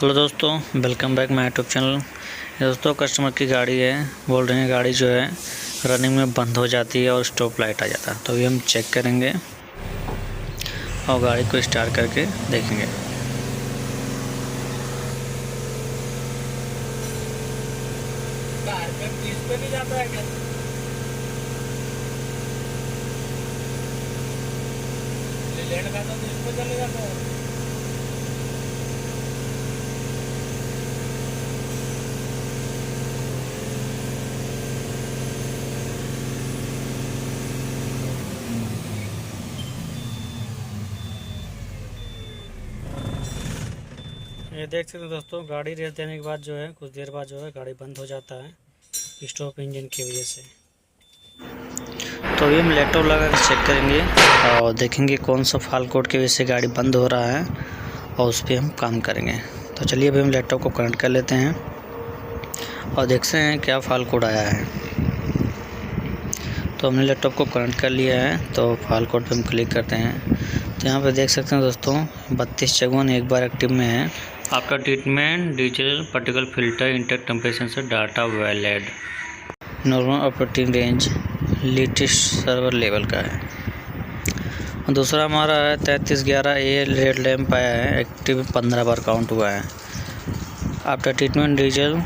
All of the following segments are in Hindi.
हेलो दोस्तों, welcome back my YouTube channel. दोस्तों कस्टमर की गाड़ी है, बोल रहे हैं गाड़ी जो है रनिंग में बंद हो जाती है और स्टॉप लाइट आ जाता है। तो अभी हम चेक करेंगे और गाड़ी को स्टार्ट करके देखेंगे। पे नहीं जाता है क्या? लेट का तो इस पे चले जाता है। ये देख सकते हैं दोस्तों, गाड़ी रेस देने के बाद जो है कुछ देर बाद जो है गाड़ी बंद हो जाता है स्टॉप इंजन की वजह से। तो अभी हम लैपटॉप लगा कर चेक करेंगे और देखेंगे कौन सा फॉल्ट कोड की वजह से गाड़ी बंद हो रहा है और उस पर हम काम करेंगे। तो चलिए अभी हम लैपटॉप को कनेक्ट कर लेते हैं और देखते हैं क्या फॉल्ट कोड आया है। तो हमने लैपटॉप को कनेक्ट कर लिया है, तो फॉल्ट कोड पे हम क्लिक करते हैं। तो यहाँ पे देख सकते हैं दोस्तों 3254 एक बार एक्टिव में है। After treatment digital particle filter intact temperature से data valid, normal operating range latest server level का है। और दूसरा हमारा है 3311 ए रेड लैम्प आया है, एक्टिव 15 बार काउंट हुआ है। After treatment digital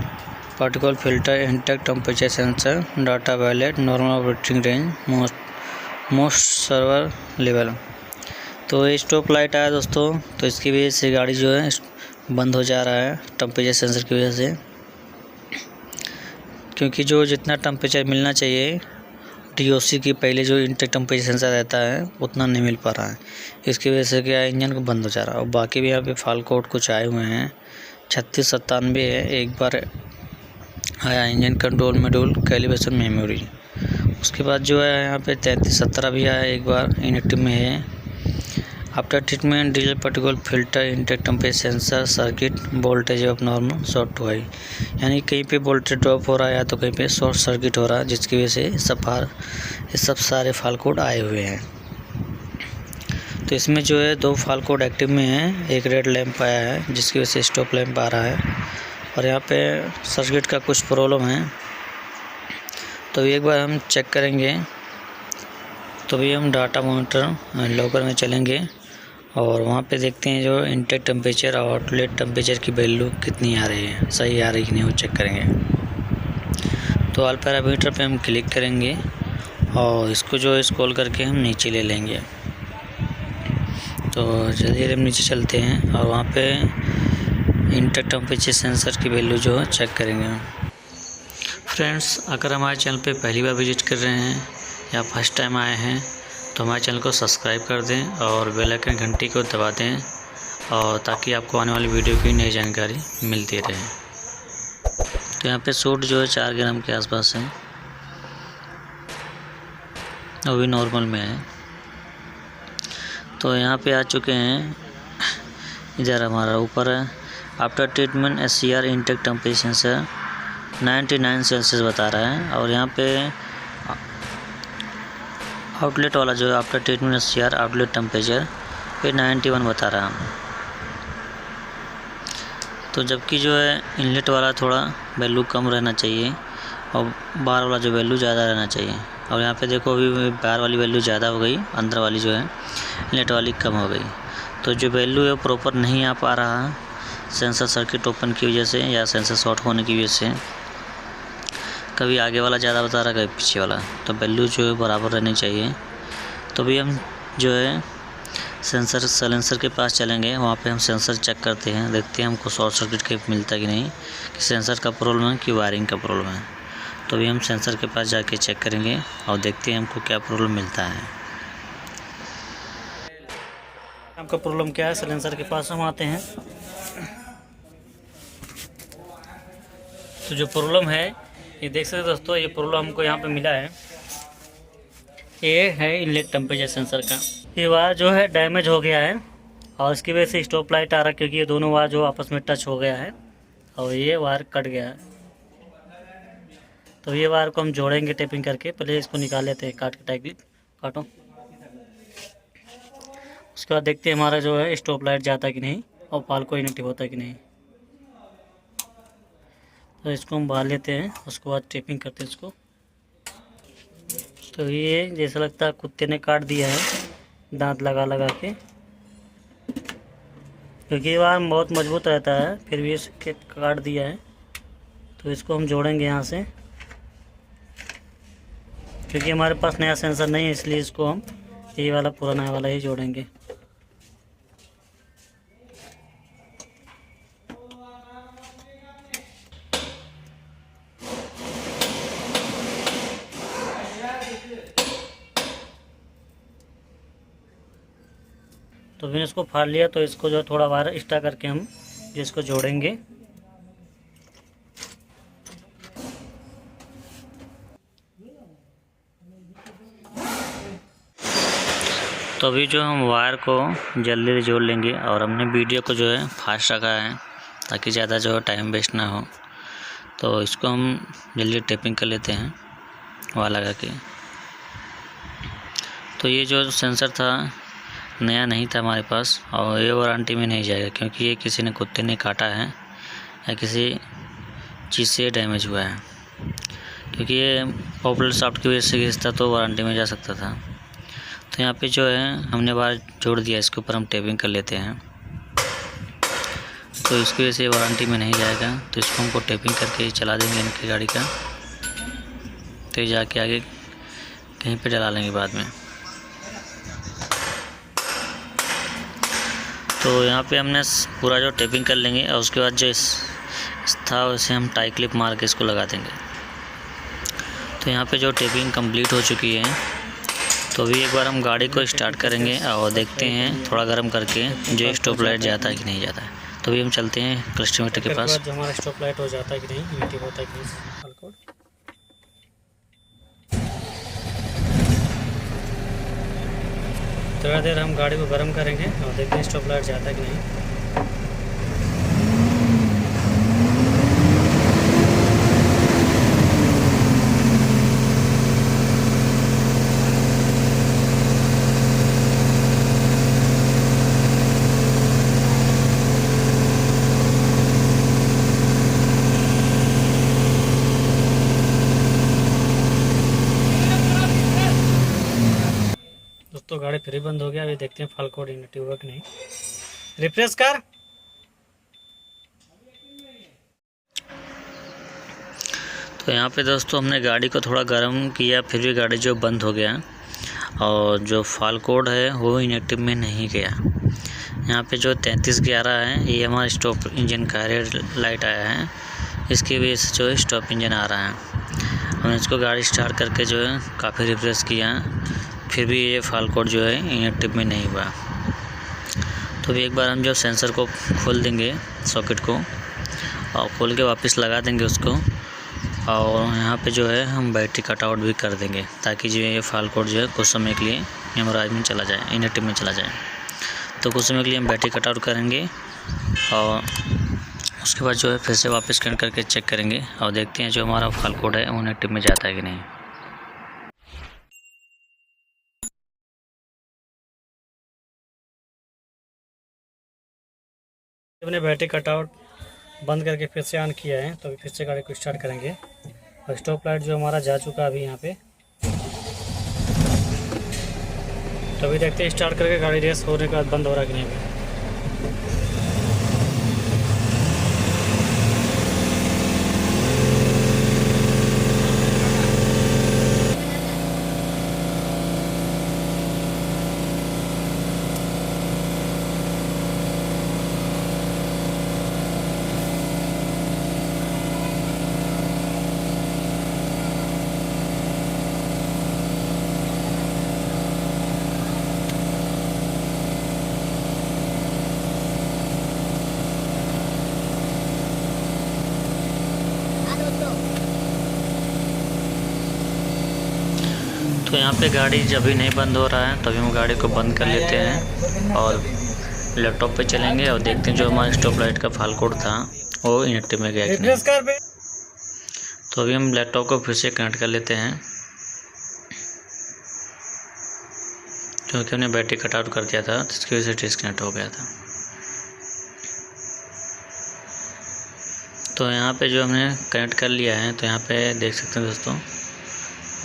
particle filter intact temperature sensor data valid, normal operating range most server level. तो ये स्टॉप लाइट आया दोस्तों, तो इसकी वजह से गाड़ी जो है बंद हो जा रहा है टेम्परेचर सेंसर की वजह से, क्योंकि जो जितना टेम्परेचर मिलना चाहिए DOC की पहले जो इंटेक टेम्परेचर सेंसर रहता है उतना नहीं मिल पा रहा है। इसकी वजह से क्या इंजन को बंद हो जा रहा है। और बाकी भी यहाँ पे फॉल्ट कोड कुछ आए हुए हैं। 3697 है, एक बार आया engine control module calibration memory. उसके बाद जो है यहाँ पे 3317 भी आया, एक बार इनएक्टिव में है। After treatment digital particle filter intake temperature sensor circuit voltage of normal short to high, यानी कहीं पे वोल्टेज ड्रॉप हो रहा है या तो कहीं पे शॉर्ट सर्किट हो रहा है, जिसकी वजह से सब सारे फॉल्ट कोड आए हुए हैं। तो इसमें जो है 2 फॉल्ट कोड एक्टिव में है, एक रेड लैंप आया है जिसकी वजह से स्टॉप लैंप आ रहा है, और यहाँ पे सर्किट का कुछ प्रॉब्लम है। तो एक बार हम चेक करेंगे। तो भी हम डाटा मॉनिटर लॉकर में चलेंगे और वहाँ पे देखते हैं जो इंटेक टेम्परेचर और आउटलेट टेम्परेचर की वैल्यू कितनी आ रही है, सही आ रही कि नहीं, वो चेक करेंगे। तो ऑल पैरामीटर पे हम क्लिक करेंगे और इसको जो स्क्रॉल करके हम नीचे ले लेंगे। तो चलिए हम नीचे चलते हैं और वहाँ पे इंटेक टेम्परेचर सेंसर की वैल्यू जो है चेक करेंगे। फ्रेंड्स, अगर हमारे चैनल पे पहली बार विजिट कर रहे हैं या फर्स्ट टाइम आए हैं तो हमारे चैनल को सब्सक्राइब कर दें और बेल आइकन घंटी को दबा दें, और ताकि आपको आने वाली वीडियो की नई जानकारी मिलती रहे। तो यहाँ पे सूट जो है 4 ग्राम के आसपास है, वो भी नॉर्मल में है। तो यहाँ पे आ चुके हैं, इधर हमारा ऊपर है after treatment SCR intake temperature से 99 सेल्सियस बता रहा है, और यहाँ पे आउटलेट वाला जो है after treatment SCR outlet temperature पे 91 बता रहा है। तो जबकि जो है इनलेट वाला थोड़ा वैल्यू कम रहना चाहिए और बाहर वाला जो वैल्यू ज़्यादा रहना चाहिए। और यहाँ पे देखो अभी बाहर वाली वैल्यू ज़्यादा हो गई, अंदर वाली जो है इनलेट वाली कम हो गई। तो जो वैल्यू है प्रॉपर नहीं आ पा रहा सेंसर सर्किट ओपन की वजह से या सेंसर शॉर्ट होने की वजह से। कभी आगे वाला ज़्यादा बता रहा है, कभी पीछे वाला। तो वैल्यू जो है बराबर रहनी चाहिए। तो भी हम जो है सेंसर साइलेंसर के पास चलेंगे, वहाँ पे हम सेंसर चेक करते हैं, देखते हैं हमको शॉर्ट सर्किट के मिलता कि नहीं, कि सेंसर का प्रॉब्लम है कि वायरिंग का प्रॉब्लम है। तो भी हम सेंसर के पास जाके चेक करेंगे और देखते हैं हमको क्या प्रॉब्लम मिलता है। आपका प्रॉब्लम क्या है, साइलेंसर के पास हम आते हैं। तो जो प्रॉब्लम है ये देख सकते हैं दोस्तों, ये प्रॉब्लम हमको यहाँ पे मिला है। ये है इनलेट टेम्परेचर सेंसर का, ये वायर जो है डैमेज हो गया है और इसकी वजह से स्टॉप लाइट आ रहा है, क्योंकि ये दोनों वायर जो आपस में टच हो गया है और ये वायर कट गया है। तो ये वायर को हम जोड़ेंगे टेपिंग करके। पहले इसको निकाल लेते हैं, काट के टाइप काटो। उसके बाद देखते हैं हमारा जो है स्टॉप लाइट जाता है कि नहीं और फॉल्ट को इनेक्टिव होता है कि नहीं। तो इसको हम बाहर लेते हैं, उसके बाद टेपिंग करते हैं इसको। तो ये जैसा लगता है कुत्ते ने काट दिया है दांत लगा लगा के, क्योंकि ये वार बहुत मजबूत रहता है, फिर भी इसके काट दिया है। तो इसको हम जोड़ेंगे यहाँ से, क्योंकि हमारे पास नया सेंसर नहीं है, इसलिए इसको हम ये वाला पुराना वाला ही जोड़ेंगे। तो फिर इसको फाड़ लिया, तो इसको जो थोड़ा वायर एक्स्ट्रा करके हम जो इसको जोड़ेंगे। तो अभी जो हम वायर को जल्दी जोड़ लेंगे, और हमने वीडियो को जो है फास्ट रखा है ताकि ज़्यादा जो है टाइम वेस्ट ना हो। तो इसको हम जल्दी टेपिंग कर लेते हैं वायर लगा के। तो ये जो सेंसर था नया नहीं था हमारे पास, और ये वारंटी में नहीं जाएगा, क्योंकि ये किसी ने कुत्ते ने काटा है या किसी चीज़ से डैमेज हुआ है। क्योंकि ये पॉपुलर सॉफ्ट की वजह से घिसता तो वारंटी में जा सकता था। तो यहाँ पे जो है हमने वायर जोड़ दिया, इसके ऊपर हम टेपिंग कर लेते हैं। तो इसकी वजह से वारंटी में नहीं जाएगा, तो इसको हमको टेपिंग करके चला देंगे इनकी गाड़ी का। तो जाके आगे कहीं पे डला लेंगे बाद में। तो यहाँ पे हमने पूरा जो टेपिंग कर लेंगे, और उसके बाद जो इस था उसे हम टाई क्लिप मार के इसको लगा देंगे। तो यहाँ पे जो टेपिंग कंप्लीट हो चुकी है, तो अभी एक बार हम गाड़ी को स्टार्ट करेंगे और देखते हैं थोड़ा गर्म करके जो स्टॉप लाइट जाता है कि नहीं जाता है। तो अभी हम चलते हैं क्लस्टर मीटर के पास। जो हमारा स्टॉप लाइट हो जाता है कि नहीं, नेगेटिव होता है कि नहीं। थोड़ा देर हम गाड़ी को गर्म करेंगे और देखते हैं स्टॉप लाइट जाता है कि नहीं। दोस्तों गाड़ी फिर बंद हो गया। अभी देखते हैं फॉल कोड इंडिकेटिव हुआ कि नहीं। रिफ्रेश कर। तो यहाँ पे दोस्तों हमने गाड़ी को थोड़ा गर्म किया, फिर भी गाड़ी जो बंद हो गया, और जो फॉल कोड है वो इनेक्टिव में नहीं गया। यहाँ पे जो 3311 है ये हमारा स्टॉप इंजन का रेड लाइट आया है, इसकी वजह से जो है स्टॉप इंजन आ रहा है। हमने इसको गाड़ी स्टार्ट करके जो है काफ़ी रिफ्रेश किया, फिर भी ये फॉल कोड जो है इनेक्टिव में नहीं हुआ। तो भी एक बार हम जो सेंसर को खोल देंगे सॉकेट को, और खोल के वापस लगा देंगे उसको, और यहाँ पे जो है हम बैटरी कट आउट भी कर देंगे, ताकि जो ये फॉल कोड जो है कुछ समय के लिए मेमोराइज में चला जाए, इनेक्टिव में चला जाए। तो कुछ समय के लिए हम बैटरी कट आउट करेंगे, और उसके बाद जो है फिर से वापस कनेक्ट करके चेक करेंगे, और देखते हैं जो हमारा फॉल कोड है वो इनेक्टिव में जाता है कि नहीं। हमने बैटरी कटआउट बंद करके फिर से ऑन किया है, तो फिर से गाड़ी को स्टार्ट करेंगे। और स्टॉप लाइट जो हमारा जा चुका है अभी यहाँ पे। तो अभी देखते हैं स्टार्ट करके गाड़ी रेस होने के बाद बंद हो रहा कि नहीं। तो यहाँ पे गाड़ी जब भी नहीं बंद हो रहा है, तभी हम गाड़ी को बंद कर लेते हैं और लैपटॉप पे चलेंगे और देखते हैं जो हमारा स्टॉप लाइट का फॉल कोड था वो इनेक्टिव में गया कि नहीं। तो अभी हम लैपटॉप को फिर से कनेक्ट कर लेते हैं, क्योंकि हमने बैटरी कट आउट कर दिया था, जिसकी वजह से डिस्कनेक्ट हो गया था। तो यहाँ पे जो हमने कनेक्ट कर लिया है, तो यहाँ पे देख सकते हैं दोस्तों,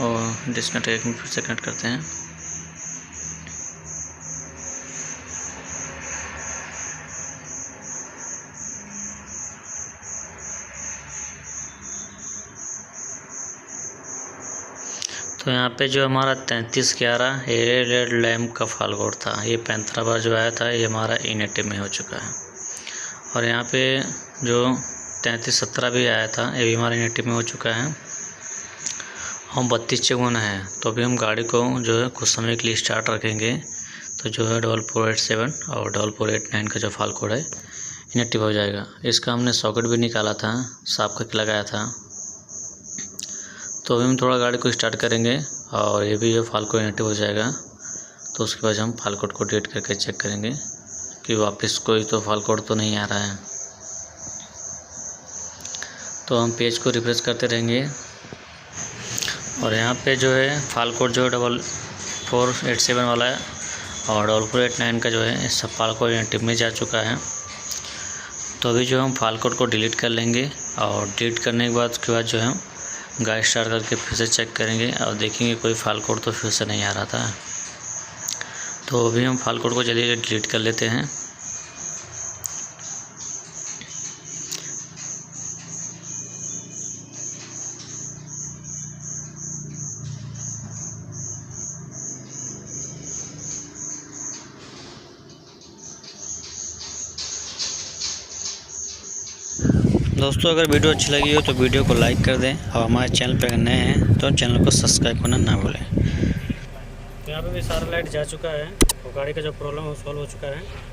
और डिस्कनेक्ट में फिर से कनेक्ट करते हैं। तो यहाँ पे जो हमारा 3311 LED लैम्प का फॉल्ट कोड था, ये 15 बार जो आया था, ये हमारा इनएक्टिव में हो चुका है। और यहाँ पे जो 3317 भी आया था, ये भी हमारा इनएक्टिव में हो चुका है। और 3254 है, तो अभी हम गाड़ी को जो है कुछ समय के लिए स्टार्ट रखेंगे, तो जो है 4487 और 4489 का जो फॉल्ट कोड है इनएक्टिव हो जाएगा। इसका हमने सॉकेट भी निकाला था, साफ करके लगाया था। तो अभी हम थोड़ा गाड़ी को स्टार्ट करेंगे और ये भी जो फॉल्ट कोड इनएक्टिव हो जाएगा। तो उसके बाद हम फॉल्ट कोड को डिलीट करके चेक करेंगे कि वापस कोई तो फॉल्ट कोड तो नहीं आ रहा है। तो हम पेज को रिफ्रेश करते रहेंगे और यहाँ पे जो है फॉल्ट कोड जो 4487 वाला है और 4489 का जो है सब फॉल्ट कोड इनएक्टिव में जा चुका है। तो अभी जो हम फॉल्ट कोड को डिलीट कर लेंगे और डिलीट करने के बाद उसके बाद जो है गाड़ी स्टार्ट करके फिर से चेक करेंगे और देखेंगे कोई फॉल्ट कोड तो फिर से नहीं आ रहा था। तो अभी हम फॉल्ट कोड को जल्दी डिलीट कर लेते हैं। दोस्तों अगर वीडियो अच्छी लगी हो तो वीडियो को लाइक कर दें और हमारे चैनल पर अगर नए हैं तो चैनल को सब्सक्राइब करना ना भूलें। तो यहाँ पे भी सारा लाइट जा चुका है और गाड़ी का जो प्रॉब्लम है वो सॉल्व हो चुका है।